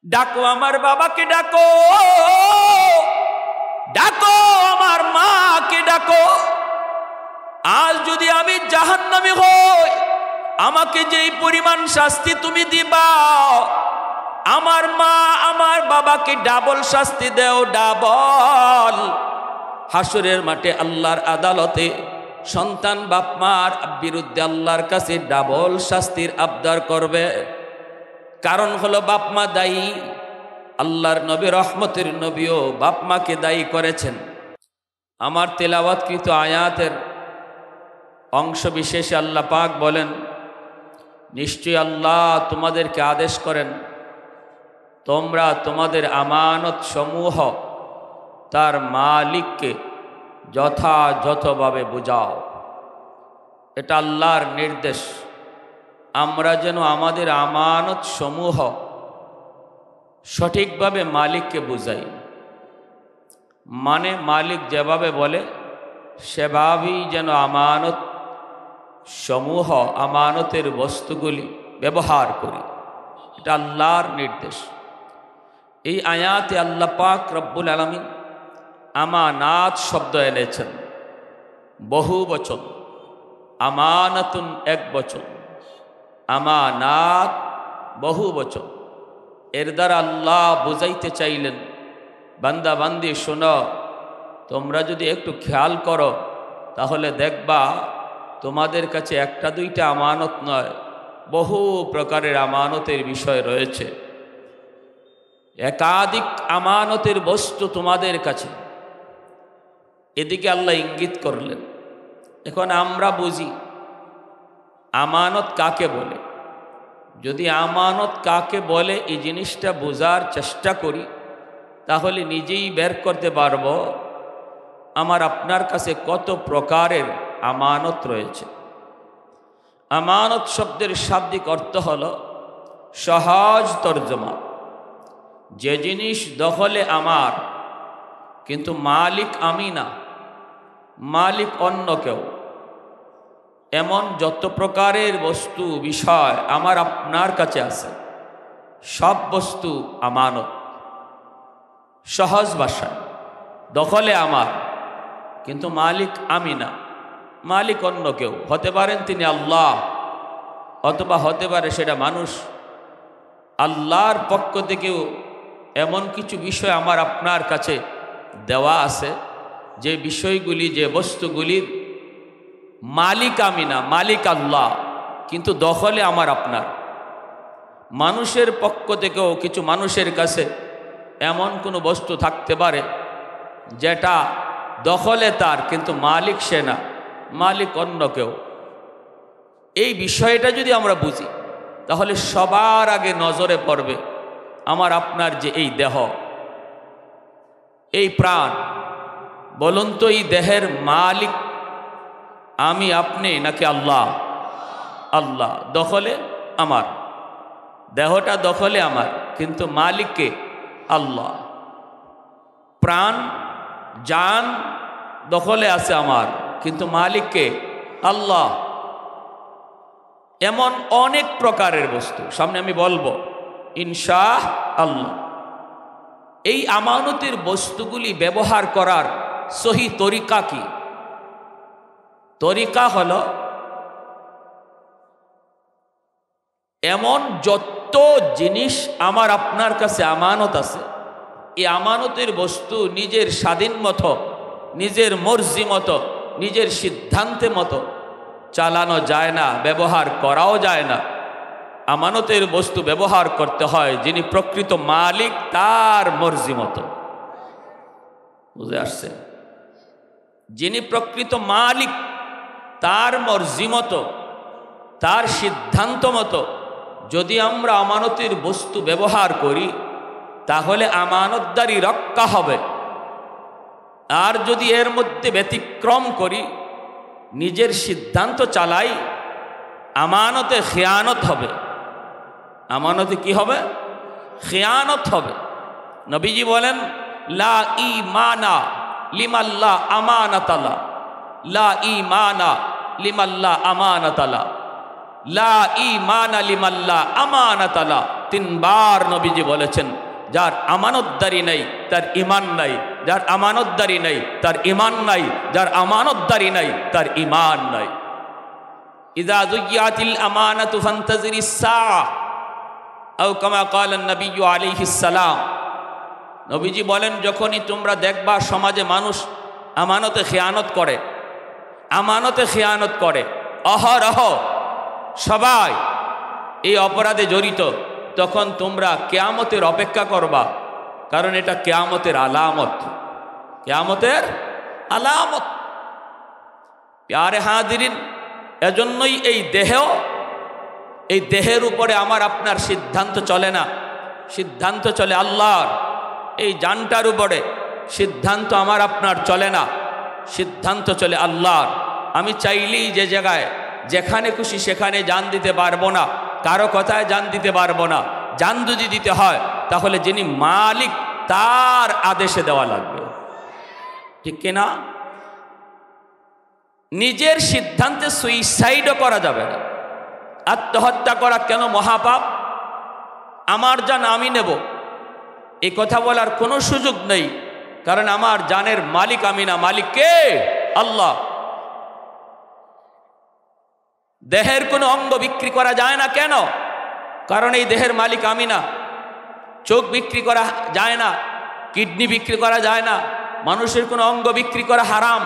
ডাকো আমার বাবাকে, ডাকো ডাকো আমার মাকে, ডাকো। আজ যদি আমি জাহান্নামী হই, আমাকে যেই পরিমাণ শাস্তি তুমি দিবা, আমার মা আমার বাবাকে ডাবল শাস্তি দেও, ডাবল। হাসরের মাঠে আল্লাহর আদালতে সন্তান বাপ মার বিরুদ্ধে আল্লাহর কাছে ডাবল শাস্তির আবদার করবে। কারণ হলো বাপ মা দায়ী। আল্লাহর নবী রহমতের নবীও বাপ মাকে দায়ী করেছেন। আমার তেলাওয়াতকৃত আয়াতের অংশ বিশেষে আল্লাহ পাক বলেন, নিশ্চয়ই আল্লাহ তোমাদেরকে আদেশ করেন, তোমরা তোমাদের আমানত সমূহ তার মালিককে যথাযথভাবে বুঝাও। এটা আল্লাহর নির্দেশ। আমরা যেন আমাদের আমানত সমূহ সঠিকভাবে মালিককে বুঝাই। মানে মালিক যেভাবে বলে সেভাবেই যেন আমানত সমূহ, আমানতের বস্তুগুলি ব্যবহার করি। এটা আল্লাহর নির্দেশ। এই আয়াতে আল্লাহ পাক রব্বুল আলামিন আমানাত শব্দ এনেছেন বহু বচন, আমানাতুন এক বচন, আমানাত বহু বচন। এর দ্বারা আল্লাহ বুঝাইতে চাইলেন, বান্দা বান্দি শোনো, তোমরা যদি একটু খেয়াল করো তাহলে দেখবা তোমাদের কাছে একটা দুইটা আমানত নয়, বহু প্রকারের আমানতের বিষয় রয়েছে। একাধিক আমানতের বস্তু তোমাদের কাছে। এদিকে আল্লাহ ইঙ্গিত করলেন। এখন আমরা বুঝি আমানত কাকে বলে। যদি আমানত কাকে বলে এই জিনিসটা বোঝার চেষ্টা করি, তাহলে নিজেই বের করতে পারব আমার আপনার কাছে কত প্রকারের আমানত রয়েছে। আমানত শব্দের শাব্দিক অর্থ হল সহজ তর্জমা, যে জিনিস দখলে আমার কিন্তু মালিক আমি না, মালিক অন্য কেউ। এমন যত প্রকারের বস্তু বিষয় আমার আপনার কাছে আছে, সব বস্তু আমানত। সহজ ভাষায় দখলে আমার কিন্তু মালিক আমি না, মালিক অন্য কেউ। হতে পারেন তিনি আল্লাহ, অথবা হতে পারে সেটা মানুষ। আল্লাহর পক্ষ থেকেও এমন কিছু বিষয় আমার আপনার কাছে দেওয়া আছে, যে বিষয়গুলি, যে বস্তুগুলির মালিক আমি না, মালিক আল্লাহ, কিন্তু দখলে আমার আপনার। মানুষের পক্ষ থেকেও কিছু মানুষের কাছে এমন কোনো বস্তু থাকতে পারে যেটা দখলে তার, কিন্তু মালিক সে না, মালিক অন্য কেউ। এই বিষয়টা যদি আমরা বুঝি, তাহলে সবার আগে নজরে পড়বে আমার আপনার যে এই দেহ, এই প্রাণ। বলুন তো, এই দেহের মালিক আমি আপনি নাকি আল্লাহ? আল্লাহ। দখলে আমার, দেহটা দখলে আমার, কিন্তু মালিককে আল্লাহ। প্রাণ জান দখলে আছে আমার, কিন্তু মালিককে আল্লাহ। এমন অনেক প্রকারের বস্তু সামনে আমি বলবো ইনশা আল্লাহ। এই আমানতের বস্তুগুলি ব্যবহার করার সহি তরিকা কি? তরিকা হলো এমন যত জিনিস আমার আপনার কাছে আমানত আছে, এই আমানতের বস্তু নিজের স্বাধীন মতো, নিজের মর্জি মতো, নিজের সিদ্ধান্তে মতো চালানো যায় না, ব্যবহার করাও যায় না। আমানতের বস্তু ব্যবহার করতে হয় যিনি প্রকৃত মালিক, তার মর্জি মতো। বুঝে আসছে? যিনি প্রকৃত মালিক, তার মর্জি মতো, তার সিদ্ধান্ত মতো যদি আমরা আমানতের বস্তু ব্যবহার করি, তাহলে আমানতদারি রক্ষা হবে। আর যদি এর মধ্যে ব্যতিক্রম করি, নিজের সিদ্ধান্ত চালাই, আমানতে খেয়ানত হবে। আমানতে কি হবে? খেয়ানত হবে। নবীজি বলেন, লা ঈমানা লিমাল্লা আমানাতালা, লা ঈমানা লিমাল্লা আমানাতালা, লা ঈমানা লিমাল্লা আমানাতালা। তিনবার নবীজি বলেছেন, যার আমানতদারি নাই তার ঈমান নাই, যার আমানতদারি নাই তার ঈমান নাই, যার আমানতদারি নাই তার ঈমান নাই। ইযা যুয়্যাতিল আমানাতু ফান্তাযিরিস সাআহ আও কামা ক্বালা নবী আলাইহিস সালাম। নবীজি বলেন, যখনই তোমরা দেখবা সমাজে মানুষ আমানতে খেয়ানত করে, আমানতে খেয়ানত করে, অহরহ সবাই এই অপরাধে জড়িত, তখন তোমরা কিয়ামতের অপেক্ষা করবা, কারণ এটা কিয়ামতের আলামত, কিয়ামতের আলামত। প্যারে হাজিরিন, এজন্যই এই দেহের উপরে আমার আপনার সিদ্ধান্ত চলে না, সিদ্ধান্ত চলে আল্লাহর। এই জানটার উপরে সিদ্ধান্ত আমার আপনার চলে না, সিদ্ধান্ত চলে আল্লাহর। আমি চাইলেই যে জায়গায় যেখানে খুশি সেখানে জান দিতে পারবো না, কারো কথায় জান দিতে পারবো না। জান যদি দিতে হয় তাহলে যিনি মালিক তার আদেশে দেওয়া লাগবে, ঠিক কিনা? নিজের সিদ্ধান্তে সুইসাইডও করা যাবে না। আত্মহত্যা করা কেন মহাপাপ? আমার জান আমি নেব, এই কথা বলার কোনো সুযোগ নেই, কারণ আমার জানের মালিক আমি না, মালিক কে? আল্লাহ। দেহের কোনো অঙ্গ বিক্রি করা যায় না কেন? কারণ এই দেহের মালিক আমি না। চোখ বিক্রি করা যায় না, কিডনি বিক্রি করা যায় না, মানুষের কোনো অঙ্গ বিক্রি করা হারাম।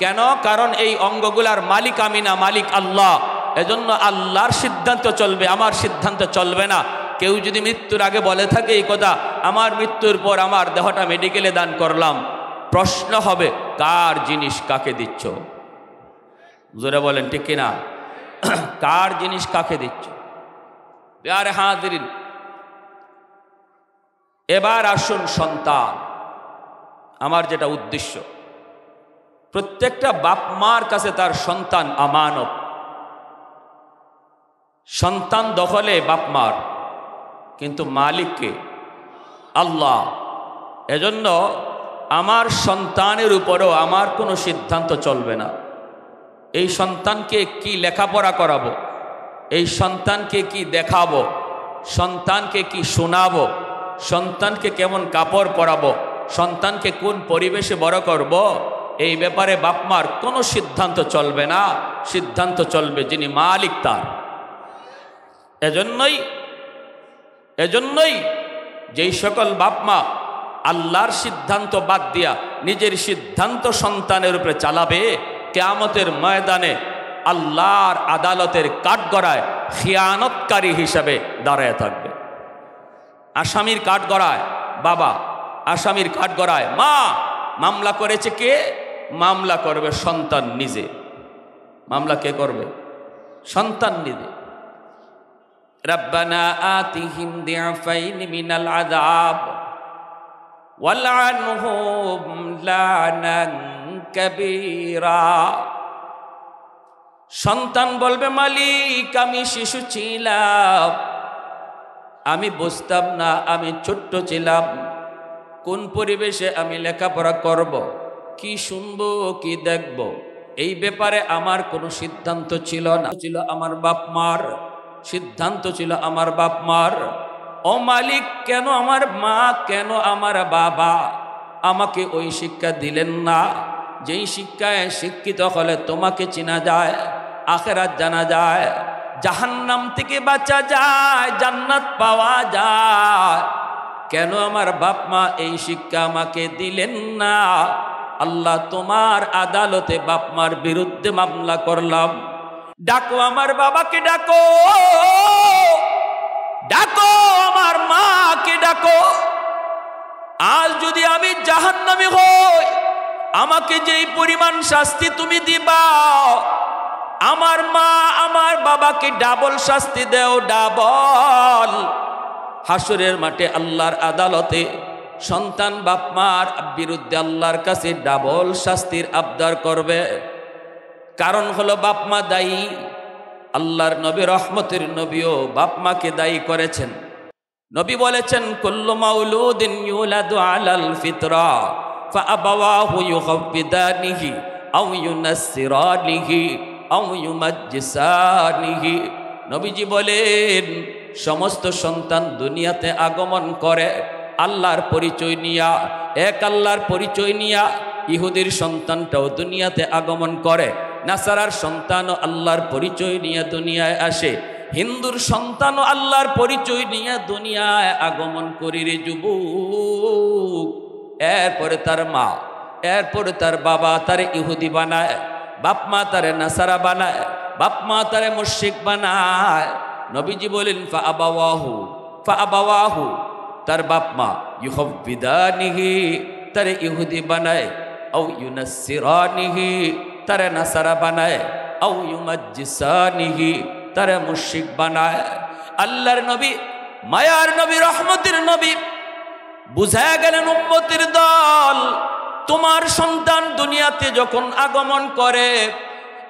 কেন? কারণ এই অঙ্গগুলার মালিক আমি না, মালিক আল্লাহ। এজন্য আল্লাহর সিদ্ধান্ত চলবে, আমার সিদ্ধান্ত চলবে না। কেউ যদি মৃত্যুর আগে বলে থাকে এই কথা, আমার মৃত্যুর পর আমার দেহটা মেডিকেলে দান করলাম, প্রশ্ন হবে কার জিনিস কাকে দিচ্ছ? জোরে বলেন ঠিক কিনা? কার জিনিস কাকে দিচ্ছ? প্যারে হাজিরিন, এবার আসুন সন্তান। আমার যেটা উদ্দেশ্য, প্রত্যেকটা বাপ মার কাছে তার সন্তান আমানত। সন্তান দখলে বাপ মার, কিন্তু মালিককে আল্লাহ। এজন্য আমার সন্তানের উপরও আমার কোনো সিদ্ধান্ত চলবে না। এই সন্তানকে কি লেখাপড়া করাবো, এই সন্তানকে কি দেখাবো, সন্তানকে কি শোনাবো, সন্তানকে কেমন কাপড় পরাবো, সন্তানকে কোন পরিবেশে বড় করব, এই ব্যাপারে বাপমার কোনো সিদ্ধান্ত চলবে না। সিদ্ধান্ত চলবে যিনি মালিক তার। এজন্যই যেই সকল বাপমা আল্লাহর সিদ্ধান্ত বাদ দিয়া নিজের সিদ্ধান্ত সন্তানের উপরে চালাবে, কিয়ামতের ময়দানে আল্লাহর আদালতের কাঠগড়ায় খিয়ানতকারী হিসাবে দাঁড়ায় থাকবে। আসামির কাঠগড়ায় বাবা, আসামির কাঠগড়ায় মা। মামলা করেছে কে? মামলা করবে সন্তান নিজে। মামলা কে করবে? সন্তান নিজে। রব্বানা আতিহিম দিআফাইনি মিনাল আযাব ওয়ালআনহুম লানান কাবীরা। সন্তান বলবে, মালিক আমি শিশু ছিলাম, আমি বুঝতাম না, আমি ছোট্ট ছিলাম, কোন পরিবেশে আমি লেখাপড়া করব, কি শুনবো কি দেখব, এই ব্যাপারে আমার কোনো সিদ্ধান্ত ছিল না। ছিল আমার বাপ মার সিদ্ধান্ত, ছিল আমার বাপ মার। ও মালিক, কেন আমার মা, কেন আমার বাবা আমাকে ওই শিক্ষা দিলেন না, যেই শিক্ষায় শিক্ষিত হলে তোমাকে চেনা যায়, আখিরাত জানা যায়, জাহান্নাম থেকে বাঁচা যায়, জান্নাত পাওয়া যায়। কেন আমার বাপ মা এই শিক্ষা আমাকে দিলেন না? আল্লাহ, তোমার আদালতে বাপ মার বিরুদ্ধে মামলা করলাম। ডাকো আমার বাবাকে, ডাকো, ডাকো আমার মাকে, ডাকো। আজ যদি আমি জাহান্নামী হই, আমাকে যেই পরিমাণ শাস্তি তুমি দিবা, আমার মা আমার বাবাকে ডাবল শাস্তি দেও, ডাবল। হাসরের মাঠে আল্লাহর আদালতে সন্তান বাপ মার বিরুদ্ধে আল্লাহর কাছে ডাবল শাস্তির আবদার করবে। কারণ হলো বাপ মা দায়ী। আল্লাহর নবী, রহমতের নবীও বাপ মাকে দায়ী করেছেন। নবী বলেছেন, কুল্লু মাউলুদিন ইউলাদু আলাল ফিতরা ফাআবাওয়াহু ইউহাব্বিদানিহি আও ইউনাসসিরানিহি আও ইউমাজ্জিসানিহি। নবীজি বলেন, সমস্ত সন্তান দুনিয়াতে আগমন করে আল্লাহর পরিচয় নিয়া, এক আল্লাহর পরিচয় নিয়া। ইহুদির সন্তানটাও দুনিয়াতে আগমন করে, নাসারার সন্তানও আল্লাহর পরিচয় নিয়ে দুনিয়ায় আসে, হিন্দুর সন্তানও আল্লাহর পরিচয় নিয়ে দুনিয়ায় আগমন করি রে যুবক। এরপরে তার মা, এরপরে তার বাবা তারে ইহুদি বানায়, বাপ মা তারে নাসারা বানায়, বাপ মা তারে মুশরিক বানায়। নবীজি বলেন ফা আবাওয়াহু, তার বাপ মা ইউহব্বিদানিহি, তারে ইহুদি বানায়, আও ইউনাসসিরানিহি, তারে নাসারা বানায়, আও ইউমাজ্জিসানিহি, তারে মুশরিক বানায়। আল্লাহর নবী, মায়ার নবী, রহমতের নবী বুঝায়া গেলেন উম্মতের দল, তোমার সন্তান দুনিয়াতে যখন আগমন করে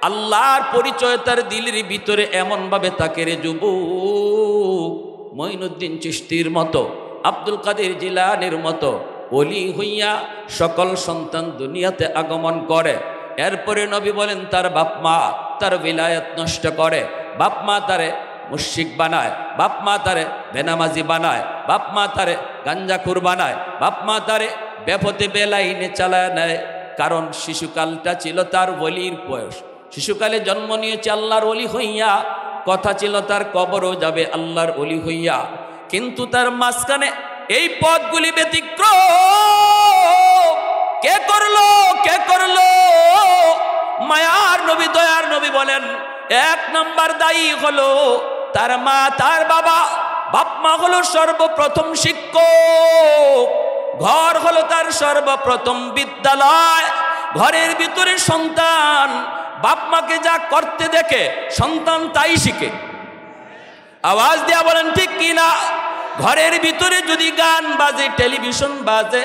আল্লাহর পরিচয় তার দিলের ভিতরে এমন ভাবে থাকে রে যুবক, মঈনুদ্দিন চিশতির মতো, আব্দুল কাদের জিলানীর মতো ওলি হইয়া সকল সন্তান দুনিয়াতে আগমন করে। এরপরে নবী বলেন তার বাপ মা তার বিলায়াত নষ্ট করে, বাপ মা তারে মুশরিক বানায়, বাপ মা তারে বেনামাজি বানায়, বাপ মা তারে গাঞ্জাখুর বানায়, বাপ মা তারে বেপথে বেলাইনে চালায় নেয়। কারণ শিশুকালটা ছিল তার ওলির বয়স, শিশুকালে জন্ম নিয়েছে আল্লাহর ওলি হইয়া, কথা ছিল তার কবরও যাবে আল্লাহর ওলি হইয়া। কিন্তু তার মাঝখানে এই পথগুলি ব্যতিক্রম কে করলো, কে করলো? মায়ার নবী, দয়ার নবী বলেন এক নাম্বার দায়ী হলো তার মা, তার বাবা। বাপ মা হলো সর্বপ্রথম শিক্ষক, ঘর হলো তার সর্বপ্রথম বিদ্যালয়। ঘরের ভিতরে সন্তান বাপ মাকে যা করতে দেখে সন্তান তাই শিখে। আওয়াজ দিয়া বলেন ঠিক কিনা? ঘরের ভিতরে যদি গান বাজে, টেলিভিশন বাজে,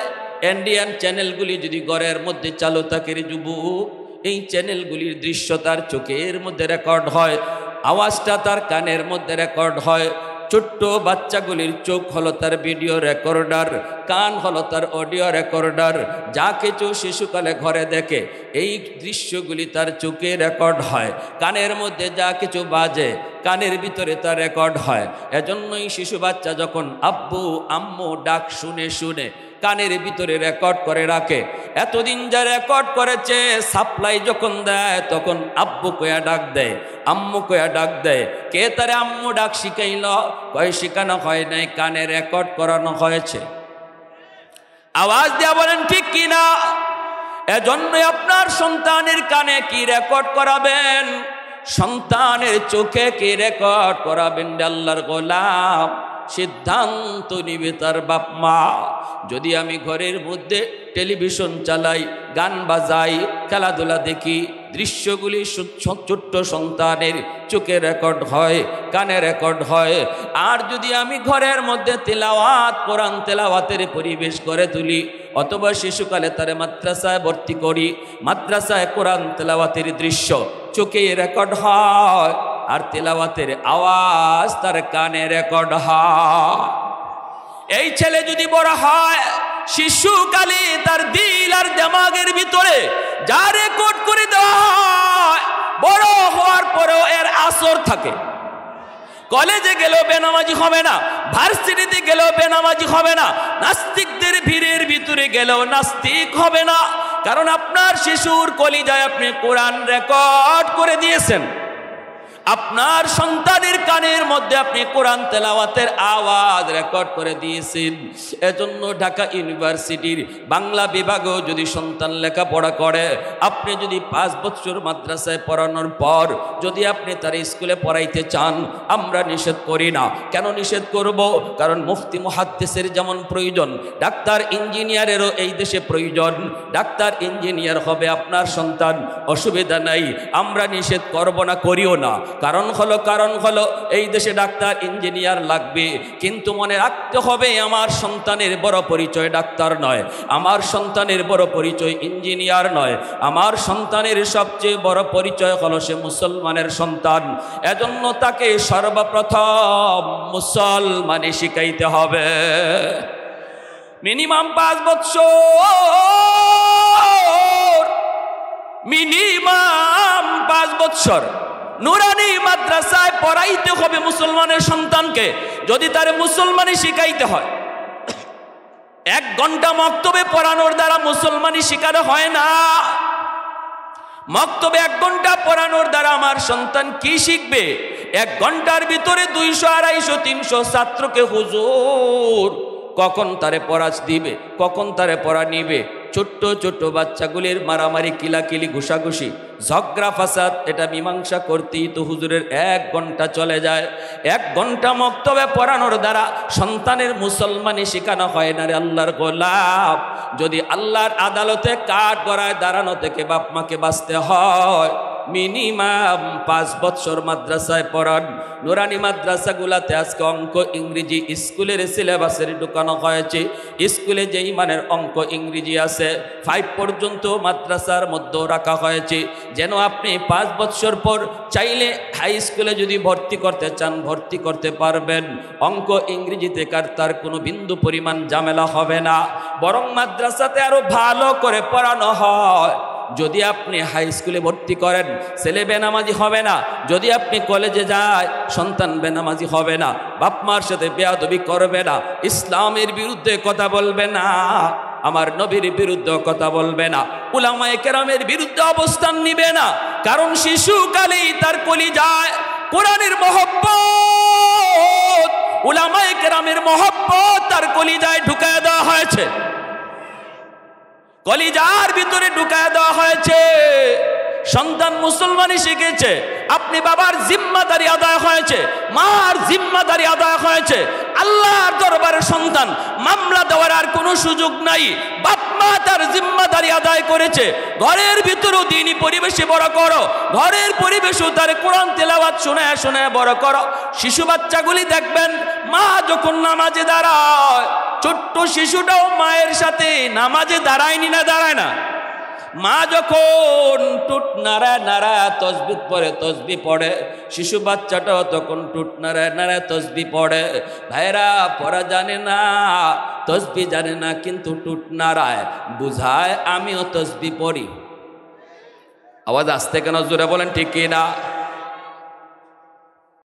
ইন্ডিয়ান চ্যানেলগুলি যদি ঘরের মধ্যে চালু থাকে রে যুবক, এই চ্যানেলগুলির দৃশ্য তার চোখের মধ্যে রেকর্ড হয়, আওয়াজটা তার কানের মধ্যে রেকর্ড হয়। ছোট্ট বাচ্চাগুলির চোখ হলো তার ভিডিও রেকর্ডার, কান হলো তার অডিও রেকর্ডার। যা কিছু শিশুকালে ঘরে দেখে এই দৃশ্যগুলি তার চোখে রেকর্ড হয়, কানের মধ্যে যা কিছু বাজে কানের ভিতরে তার রেকর্ড হয়। এজন্যই শিশু বাচ্চা যখন আব্বু আম্মু ডাক শুনে শুনে কানের ভিতরে রেকর্ড করে রাখে। এতদিন যা রেকর্ড করেছে সাপ্লাই যখন দেয় তখন আব্বু কয়া ডাক দেয়, আম্মু কয়া ডাক দেয়। কে তারে আম্মু ডাক শিখাইল? কয় শিখানো হয় নাই, কানে রেকর্ড করানো হয়েছে। আওয়াজ দেয়া বলেন ঠিক কিনা? এজন্যই আপনার সন্তানের কানে কি রেকর্ড করাবেন, সন্তানের চোখে কি রেকর্ড করাবেন? আল্লাহর গোলাম সিদ্ধান্ত নিবে তার বাপ মা। যদি আমি ঘরের মধ্যে টেলিভিশন চালাই, গান বাজাই, খেলাধুলা দেখি, দৃশ্যগুলি ছোট্ট সন্তানের চোখে রেকর্ড হয়, কানে রেকর্ড হয়। আর যদি আমি ঘরের মধ্যে তেলাওয়াত, কোরআন তেলাওয়াতের পরিবেশ করে তুলি, অথবা শিশুকালে তারে মাদ্রাসায় ভর্তি করি, মাদ্রাসায় কোরআন তেলাওয়াতের দৃশ্য চোখে রেকর্ড হয়, আর তেলাওয়াতের আওয়াজ তার কানে রেকর্ড হয়। এই ছেলে যদি বড় হয়, শিশুকালে তার দিল আর দিমাগের ভিতরে যা রেকর্ড করে দেওয়া হয়, বড় হওয়ার পরেও এর আসর থাকে। কলেজে গেলেও বেনামাজি হবে না, ভার্সিটিতে গেলেও বেনামাজি হবে না, নাস্তিকদের ভিড়ের ভিতরে গেলেও নাস্তিক হবে না। কারণ আপনার শিশুর কলিজায় আপনি কোরআন রেকর্ড করে দিয়েছেন, আপনার সন্তানের কানের মধ্যে আপনি কোরআন তেলাওয়াতের আওয়াজ রেকর্ড করে দিয়েছেন। এজন্য ঢাকা ইউনিভার্সিটির বাংলা বিভাগেও যদি সন্তান লেখাপড়া করে, আপনি যদি 5 বছর মাদ্রাসায় পড়ানোর পর যদি আপনি তার স্কুলে পড়াইতে চান, আমরা নিষেধ করি না। কেন নিষেধ করব? কারণ মুফতি মুহাদ্দিসের যেমন প্রয়োজন, ডাক্তার ইঞ্জিনিয়ারেরও এই দেশে প্রয়োজন। ডাক্তার ইঞ্জিনিয়ার হবে আপনার সন্তান, অসুবিধা নাই, আমরা নিষেধ করব না, করিও না। কারণ হলো এই দেশে ডাক্তার ইঞ্জিনিয়ার লাগবে, কিন্তু মনে রাখতে হবে আমার সন্তানের বড় পরিচয় ডাক্তার নয়, আমার সন্তানের বড় পরিচয় ইঞ্জিনিয়ার নয়, আমার সন্তানের সবচেয়ে বড় পরিচয় হলো সে মুসলমানের সন্তান। এজন্য তাকে সর্বপ্রথম মুসলমানি শিখাইতে হবে। মিনিমাম 5 বছর, মিনিমাম 5 বছর নুরানি মাদ্রাসায় পড়াইতে হবে মুসলমানের সন্তানকে। যদি তার মুসলমানি শিখাইতে হয়, 1 ঘন্টা মক্তবে পড়ানোর দ্বারা মুসলমানি শিখানো হয় না। মক্তবে 1 ঘন্টা পড়ানোর দ্বারা আমার সন্তান কি শিখবে? 1 ঘন্টার ভিতরে 200, 250, 300 ছাত্রকে হুজুর কখন তারে পড়া দিবে, কখন তারে পড়া নিবে। ছোট্ট ছোট্ট বাচ্চাগুলির মারামারি, কিলাকিলি, ঘুষাঘুষি, ঝগড়া ফাসাদ, এটা মীমাংসা করতেই তো হুজুরের 1 ঘন্টা চলে যায়। 1 ঘন্টা মক্তবে পড়ানোর দ্বারা সন্তানের মুসলমানি শেখানো হয় না রে আল্লাহর গোলাম। যদি আল্লাহর আদালতে কাঠ গড়ায় দাঁড়ানো থেকে বাপ মাকে বাঁচতে হয়, মিনিমাম 5 বছর মাদ্রাসায় পড়ান। নুরানি মাদ্রাসাগুলাতে আজকে অঙ্ক ইংরেজি স্কুলের সিলেবাসের ঢুকানো হয়েছে। স্কুলে যেই মানের অঙ্ক ইংরেজি আছে 5 পর্যন্ত মাদ্রাসার মধ্যে রাখা হয়েছে, যেন আপনি 5 বছর পর চাইলে হাই স্কুলে যদি ভর্তি করতে চান ভর্তি করতে পারবেন। অঙ্ক ইংরেজিতে তার কোনো বিন্দু পরিমাণ ঝামেলা হবে না, বরং মাদ্রাসাতে আরো ভালো করে পড়ানো হয়। যদি আপনি হাই স্কুলে ভর্তি করেন, ছেলে বেনামাজি হবে না। যদি আপনি কলেজে যায়, সন্তান বেনামাজি হবে না, বাপ মার সাথে বেয়াদবি করবে না, ইসলামের বিরুদ্ধে কথা বলবে না, আমার নবীর বিরুদ্ধে কথা বলবে না, উলামায়ে কেরামের বিরুদ্ধে অবস্থান নিবে না। কারণ শিশুকালেই তার কলিজায় কোরআনের মহব্বত, উলামায়ে কেরামের মহব্বত তার কলিজায় ঢুকায় দেওয়া হয়েছে, কলিজার ভিতরে ঢুকায় দেওয়া হয়েছে। সন্তান মুসলমানি শিখেছে, আপনি বাবার জিম্মাদারি আদায় হয়েছে, মার জিম্মাদারি আদায় হয়েছে। আল্লাহর দরবারে সন্তান মামলা দেওয়ার আর কোনো সুযোগ নাই। বাপ মা তার জিম্মাদারি আদায় করেছে। ঘরের ভিতরেও দ্বীনি পরিবেশে বড় করো, ঘরের পরিবেশেও তার কোরআন তেলাওয়াত শোনায় শোনায় বড় করো। শিশু বাচ্চাগুলি দেখবেন মা যখন নামাজে দাঁড়ায়, ছোট্ট শিশুটাও মায়ের সাথে নামাজে দাঁড়ায়নি না, দাঁড়ায় না। মা যখন টুট নাড়ায় নাড়ায় তসবিহ পড়ে, তসবিহ পড়ে, শিশু বাচ্চাটাও তখন টুট নাড়ায় নাড়ায় তসবিহ পড়ে। ভাইরা পড়া জানে না, তসবিহ জানে না, কিন্তু টুট নাড়ায়, বুঝায় আমিও তসবিহ পড়ি। আওয়াজ আসতে কেন জোরে বলেন ঠিক কিনা?